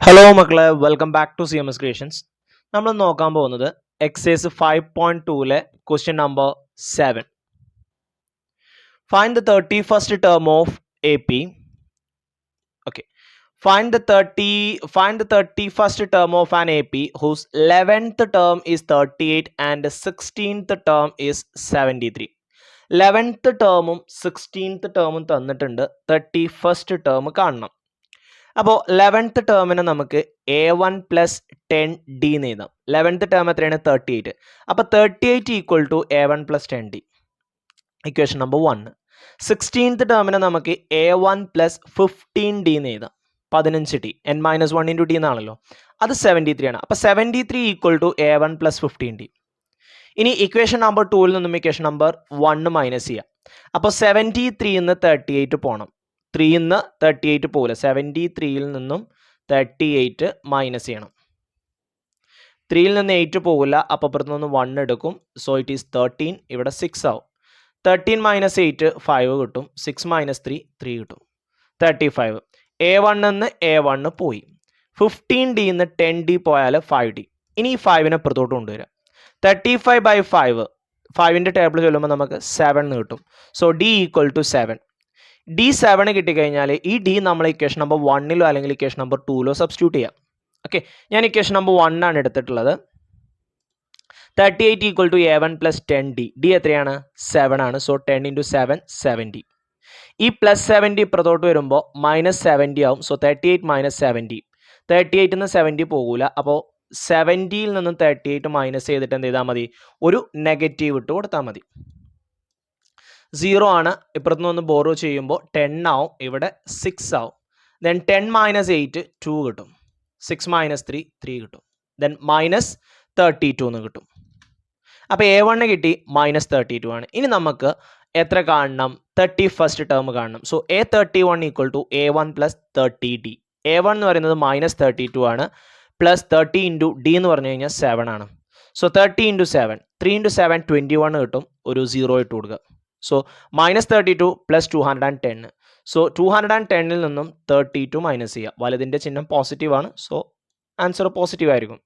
Hello മക്കളെ, welcome back to CMS creations. നമ്മൾ നോക്കാൻ പോകുന്നത് എക്സസൈസ് 5.2ലെ question number 7. Find the 31st term of AP. Okay. Find the 31st term of an AP whose 11th term is 38 and 16th term is 73. 11th termും 16th termും തന്നിട്ടുണ്ട്. 31st term കാണണം. അപ്പോൾ 11th ടേമിനെ നമുക്ക് A1 plus 10D എന്ന് എഴുതാം. 11th term എത്രയാണ്? 38. അപ്പോൾ 38 equal to A1 plus 10D, equation number 1. 16th ടേമിനെ നമുക്ക് A1 പ്ലസ് 15D എന്ന് എഴുതാം. 15D, n-1 ഇൻറ്റു D എന്നാണല്ലോ, അത് 73 ആണ്. അപ്പോൾ 73 equal to A1 plus 15D. ഇനി ഇക്വേഷൻ നമ്പർ 2ൽ നിന്നും ഇക്വേഷൻ നമ്പർ 1 മൈനസ് ചെയ്യാം. അപ്പോൾ 73 നിന്ന് 38 പോകണം. 3 നിന്ന് 38 പോകില്ല. 73ൽ നിന്നും 38 മൈനസ് ചെയ്യണം. 3ൽ നിന്ന് 8 പോകില്ല, അപ്പോൾ പുറത്തു നിന്ന് 1 എടുക്കും. So it is 13. ഇവിടെ 6 ആവും. 13 മൈനസ് 8 5 കിട്ടും. 6 മൈനസ് 3 3 കിട്ടും. 35. A1 നിന്ന് A1 പോയി. 15D നിന്ന് 10D പോയാൽ 5D. ഇനി ഈ 5നെ പുറത്തോട്ട് കൊണ്ടുവരാം. 35/5, 5ൻ്റെ ടേബിൾ ചൊല്ലുമ്പോൾ നമുക്ക് 7 കിട്ടും. So D equal to 7. D7 കിട്ടിക്കഴിഞ്ഞാൽ ഈ D നമ്മൾ ഇക്വേഷൻ നമ്പർ 1ലോ അല്ലെങ്കിൽ ഇക്വേഷൻ നമ്പർ 2ലോ സബ്സ്റ്റിറ്റ്യൂട്ട് ചെയ്യാം. ഓക്കെ, ഞാൻ ഇക്വേഷൻ നമ്പർ 1 ആണ് എടുത്തിട്ടുള്ളത്. 38 equal to A1 plus 10D. D എത്രയാണ്? 7 ആണ്. So 10 into 7 70. ഈ പ്ലസ് 70 ഇപ്പുറത്തോട്ട് വരുമ്പോൾ മൈനസ് 70 ആവും. So 38 minus 70. 38 നിന്ന് 70 പോകൂല. അപ്പോൾ 70ൽ നിന്നും 38 മൈനസ് ചെയ്തിട്ട് എന്ത് ചെയ്താൽ മതി? ഒരു നെഗറ്റീവ് ഇട്ട് കൊടുത്താൽ മതി. 0 ആണ്. ഇപ്പുറത്ത് നിന്ന് ബോറോ ചെയ്യുമ്പോൾ 10 ആവും. ഇവിടെ 6 ആവും. ദെൻ 10 മൈനസ് 8 2 കിട്ടും. 6 മൈനസ് 3 3 കിട്ടും. ദെൻ മൈനസ് 32 എന്ന് കിട്ടും. അപ്പോൾ A1 കിട്ടി, മൈനസ് 32 ആണ്. ഇനി നമുക്ക് എത്ര കാണണം? 31st ടേം കാണണം. So A31 equal to A1 plus 30D. A1 എന്ന് പറയുന്നത് മൈനസ് 32 ആണ്. പ്ലസ് 30 ഇൻറ്റു D എന്ന് പറഞ്ഞു കഴിഞ്ഞാൽ 7 ആണ്. സോ 30 ഇൻറ്റു 7, 3 ഇൻറ്റു 7 21 കിട്ടും. ഒരു 0 ഇട്ട് കൊടുക്കുക. So minus 32 plus 210. സോ 210ൽ നിന്നും 32 മൈനസ് ചെയ്യുക. വലുതിൻ്റെ ചിഹ്നം പോസിറ്റീവ് ആണ്. സോ ആൻസർ പോസിറ്റീവ് ആയിരിക്കും.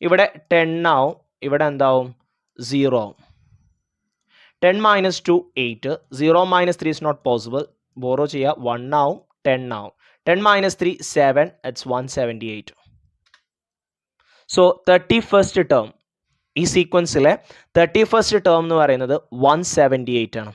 ഇവിടെ 10 ആവും. ഇവിടെ എന്താവും? 0 ആവും. 10 minus 2 8. 0 minus 3 is not possible. Borrow ചെയ്യുക. 1 ആവും. 10 ആവും. 10 minus 3 7. It's 178. So 31st term, ഈ സീക്വൻസിലെ 31st ടേം എന്ന് പറയുന്നത് 178 ആണ്.